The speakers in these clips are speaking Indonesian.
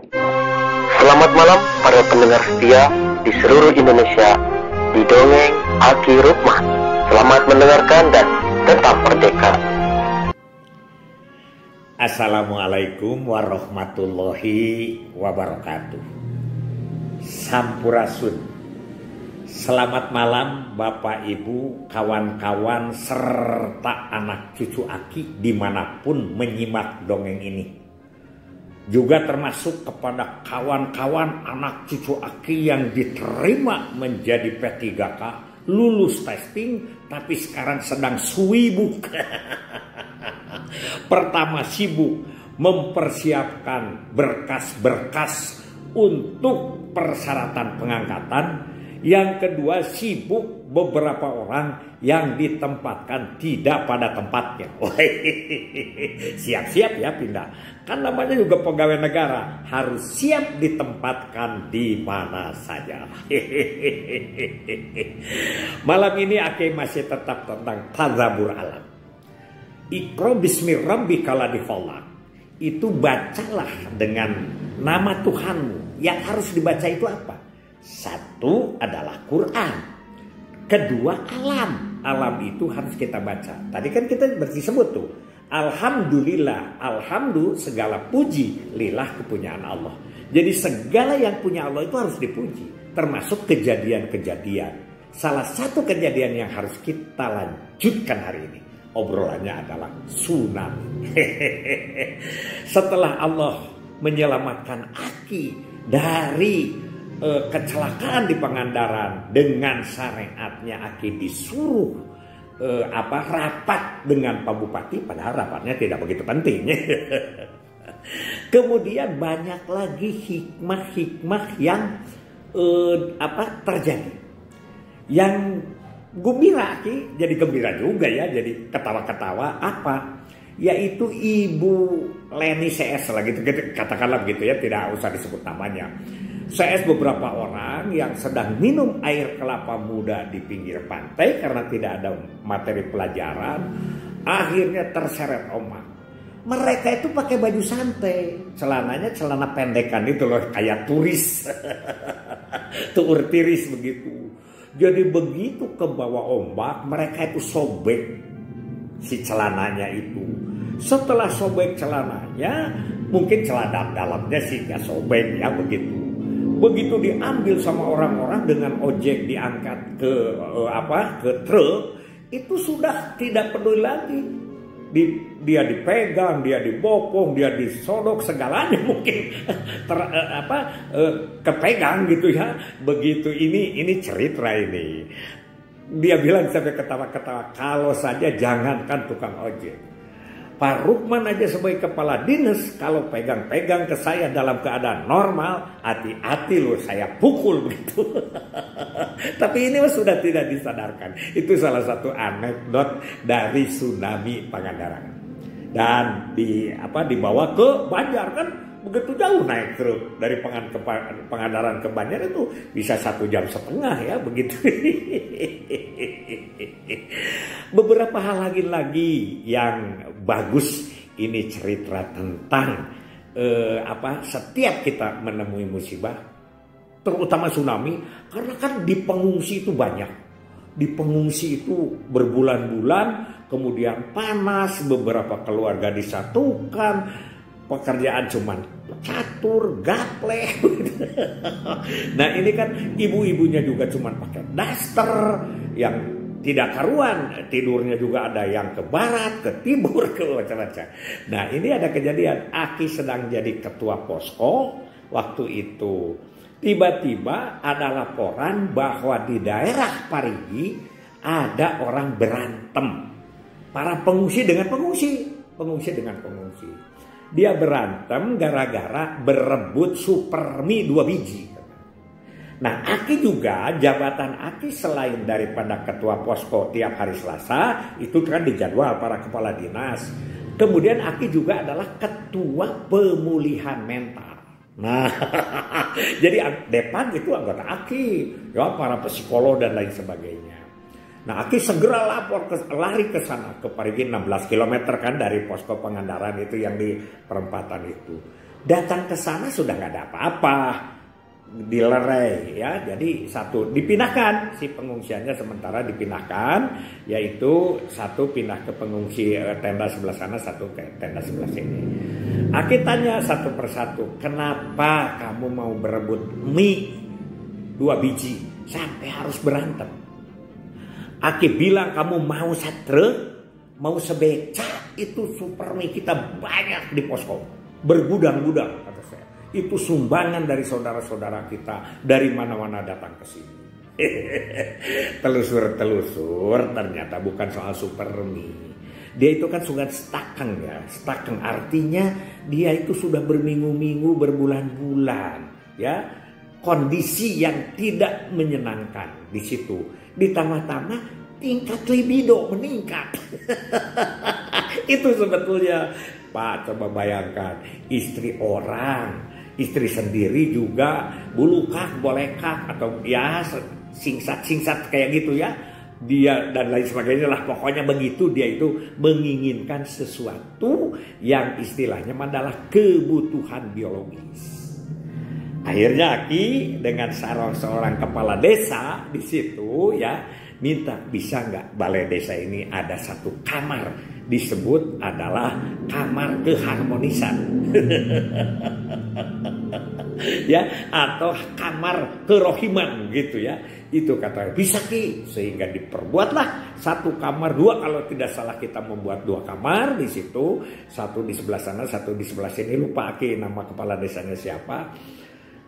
Selamat malam para pendengar setia di seluruh Indonesia di Dongeng Aki Rukman. Selamat mendengarkan dan tetap merdeka. Assalamualaikum warahmatullahi wabarakatuh. Sampurasun. Selamat malam Bapak Ibu, kawan-kawan serta anak cucu Aki dimanapun menyimak dongeng ini. Juga termasuk kepada kawan-kawan anak cucu Aki yang diterima menjadi P3K, lulus testing tapi sekarang sedang sibuk. Pertama sibuk mempersiapkan berkas-berkas untuk persyaratan pengangkatan. Yang kedua sibuk beberapa orang yang ditempatkan tidak pada tempatnya. Siap-siap ya pindah. Kan namanya juga pegawai negara, harus siap ditempatkan di mana saja. Malam ini Aki masih tetap tentang tadabbur alam. Iqra bismi rabbikal ladzi khalaq. Itu bacalah dengan nama Tuhanmu. Yang harus dibaca itu apa? Satu adalah Quran. Kedua alam. Alam itu harus kita baca. Tadi kan kita disebut tuh. Alhamdulillah. Alhamdulillah segala puji. Lillah kepunyaan Allah. Jadi segala yang punya Allah itu harus dipuji. Termasuk kejadian-kejadian. Salah satu kejadian yang harus kita lanjutkan hari ini. Obrolannya adalah tsunami. Setelah Allah menyelamatkan Aki dari kecelakaan di Pangandaran dengan syariatnya Aki disuruh rapat dengan Pak Bupati, padahal rapatnya tidak begitu penting. Kemudian banyak lagi hikmah-hikmah yang terjadi. Yang gembira Aki jadi gembira juga ya, jadi ketawa-ketawa apa? Yaitu Ibu Leni CS lah gitu, katakanlah begitu ya, tidak usah disebut namanya. CS beberapa orang yang sedang minum air kelapa muda di pinggir pantai karena tidak ada materi pelajaran, akhirnya terseret ombak. Mereka itu pakai baju santai, celananya celana pendekan itu loh, kayak turis, tuur tiris begitu. Jadi begitu ke bawah ombak, mereka itu sobek si celananya itu. Setelah sobek celananya, mungkin celana dalamnya sih nggak sobek ya begitu. Begitu diambil sama orang-orang dengan ojek diangkat ke truk, itu sudah tidak peduli lagi. Dia dipegang, dia dibopong, dia disodok, segalanya mungkin kepegang gitu ya. Begitu ini cerita ini. Dia bilang sampai ketawa-ketawa, kalau saja jangankan tukang ojek. Pak Rukman aja sebagai kepala dinas, kalau pegang-pegang ke saya dalam keadaan normal, hati-hati loh saya pukul begitu. Tapi ini sudah tidak disadarkan. Itu salah satu anekdot dari tsunami Pangandaran. Dan dibawa ke Banjar kan begitu jauh naik truk dari Pangandaran ke Banjar itu bisa 1,5 jam ya begitu. Beberapa hal lagi yang bagus ini cerita tentang setiap kita menemui musibah, terutama tsunami, karena kan di pengungsi itu banyak. Di pengungsi itu berbulan-bulan, kemudian panas, beberapa keluarga disatukan. Pekerjaan cuman catur, gaplek. Nah ini kan ibu-ibunya juga cuman pakai daster yang tidak karuan. Tidurnya juga ada yang ke barat, ke timur, ke macam-macam. Nah ini ada kejadian. Aki sedang jadi ketua posko. Waktu itu tiba-tiba ada laporan bahwa di daerah Parigi ada orang berantem. Para pengungsi dengan pengungsi. Pengungsi dengan pengungsi. Dia berantem gara-gara berebut Supermi 2 biji. Nah Aki juga, jabatan Aki selain daripada ketua posko tiap hari Selasa, itu kan dijadwal para kepala dinas. Kemudian Aki juga adalah ketua pemulihan mental. Nah jadi Depan itu anggota Aki, ya para psikolog dan lain sebagainya. Nah Aki segera lari ke sana, ke Parigi 16 km kan dari posko Pangandaran itu yang di perempatan itu. Datang ke sana sudah nggak ada apa-apa, dilerai ya. Jadi satu dipindahkan, si pengungsiannya sementara dipindahkan, yaitu satu pindah ke pengungsi tenda sebelah sana, satu ke tenda sebelah sini. Aki tanya satu persatu, kenapa kamu mau berebut mie 2 biji sampai harus berantem? Aki bilang, kamu mau satre, mau sebeca, itu super mie kita banyak di posko, bergudang-gudang kata saya. Itu sumbangan dari saudara-saudara kita dari mana-mana datang ke sini. Telusur-telusur ternyata bukan soal super mie. Dia itu kan sudah stakeng ya. Stakeng artinya dia itu sudah berminggu-minggu, berbulan-bulan ya. Kondisi yang tidak menyenangkan di situ. Ditambah-tambah tingkat libido meningkat. Itu sebetulnya Pak, coba bayangkan istri orang, istri sendiri juga bulukak, bolekak atau ya singsat-singsat kayak gitu ya. Dia dan lain sebagainya lah, pokoknya begitu. Dia itu menginginkan sesuatu yang istilahnya adalah kebutuhan biologis. Akhirnya Aki dengan seorang kepala desa di situ ya minta, bisa nggak balai desa ini ada satu kamar, disebut adalah kamar keharmonisan. Ya, atau kamar kerohiman gitu ya. Itu kata bisa Ki, sehingga diperbuatlah satu kamar 2, kalau tidak salah kita membuat 2 kamar di situ, satu di sebelah sana, satu di sebelah sini. Lupa Aki nama kepala desanya siapa.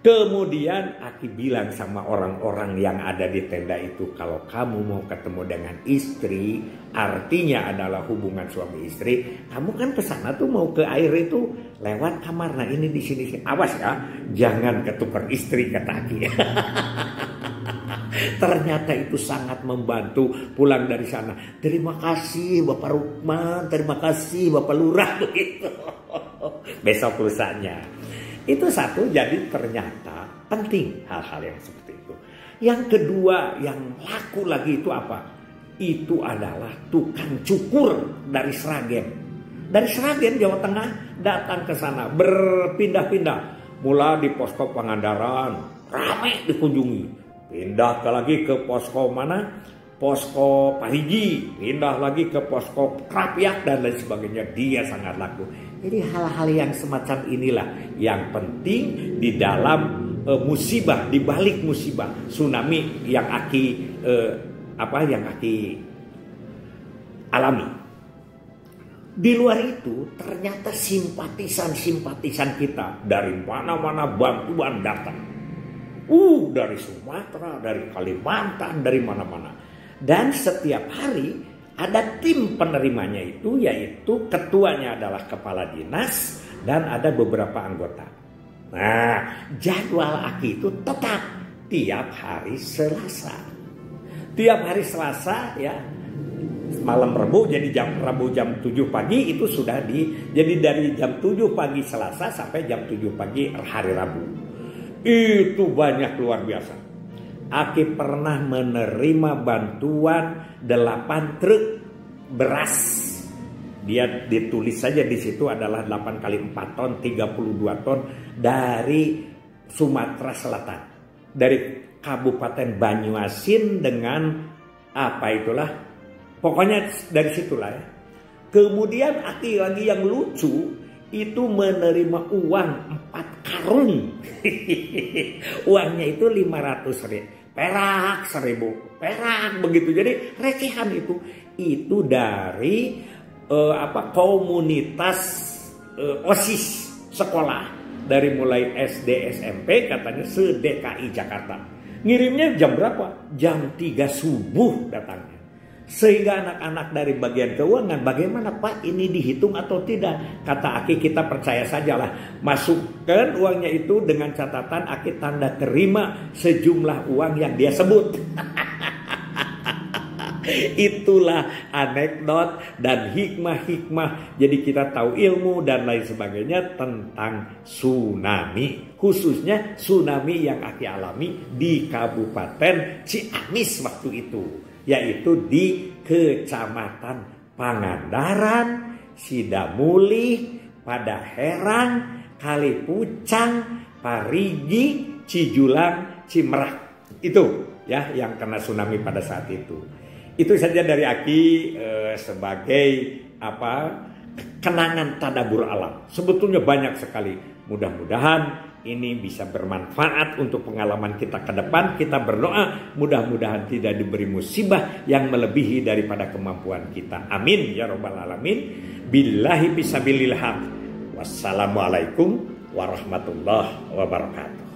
Kemudian Aki bilang sama orang-orang yang ada di tenda itu, kalau kamu mau ketemu dengan istri, artinya adalah hubungan suami istri, kamu kan ke sana tuh mau ke air itu lewat kamar. Nah ini di sini, awas ya, jangan ketukar istri, kata Aki. Ternyata itu sangat membantu. Pulang dari sana, terima kasih Bapak Rukman, terima kasih Bapak Lurah, begitu. Besok lusanya. Itu satu, jadi ternyata penting hal-hal yang seperti itu. Yang kedua yang laku lagi itu apa? Itu adalah tukang cukur dari Sragen. Dari Sragen, Jawa Tengah, datang ke sana berpindah-pindah. Mula di posko Pangandaran, ramai dikunjungi. Pindah lagi ke posko mana? Posko Parigi, pindah lagi ke posko Krapiak dan lain sebagainya. Dia sangat laku. Jadi hal-hal yang semacam inilah yang penting di dalam musibah, di balik musibah tsunami yang Aki alami. Di luar itu ternyata simpatisan kita dari mana-mana bantuan datang. Dari Sumatera, dari Kalimantan, dari mana-mana. Dan setiap hari ada tim penerimanya itu, yaitu ketuanya adalah kepala dinas dan ada beberapa anggota. Nah, jadwal Aki itu tetap tiap hari Selasa. Tiap hari Selasa ya, malam Rabu, jadi Rabu jam 7 pagi itu sudah jadi dari jam 7 pagi Selasa sampai jam 7 pagi hari Rabu. Itu banyak, luar biasa. Aki pernah menerima bantuan 8 truk beras. Dia ditulis saja di situ adalah 8 kali 4 ton, 32 ton dari Sumatera Selatan. Dari Kabupaten Banyuasin dengan pokoknya dari situlah ya. Kemudian Aki lagi yang lucu itu menerima uang 4 karung. Uangnya itu 500 perak, 1000 perak begitu. Jadi recehan itu dari komunitas OSIS sekolah dari mulai SD SMP katanya se-DKI Jakarta. Ngirimnya jam berapa? Jam 3 subuh datangnya. Sehingga anak-anak dari bagian keuangan, bagaimana Pak ini dihitung atau tidak? Kata Aki, kita percaya sajalah. Masukkan uangnya itu dengan catatan Aki tanda terima sejumlah uang yang dia sebut. Itulah anekdot dan hikmah-hikmah. Jadi kita tahu ilmu dan lain sebagainya tentang tsunami. Khususnya tsunami yang Aki alami di Kabupaten Ciamis waktu itu. Yaitu di Kecamatan Pangandaran, Sidamulih, Padaherang, Kalipucang, Parigi, Cijulang, Cimerak. Itu ya yang kena tsunami pada saat itu. Itu saja dari Aki sebagai kenangan tadabur alam. Sebetulnya banyak sekali. Mudah-mudahan ini bisa bermanfaat untuk pengalaman kita ke depan. Kita berdoa mudah-mudahan tidak diberi musibah yang melebihi daripada kemampuan kita. Amin ya rabbal alamin. Billahi fisabilillah. Wassalamualaikum warahmatullahi wabarakatuh.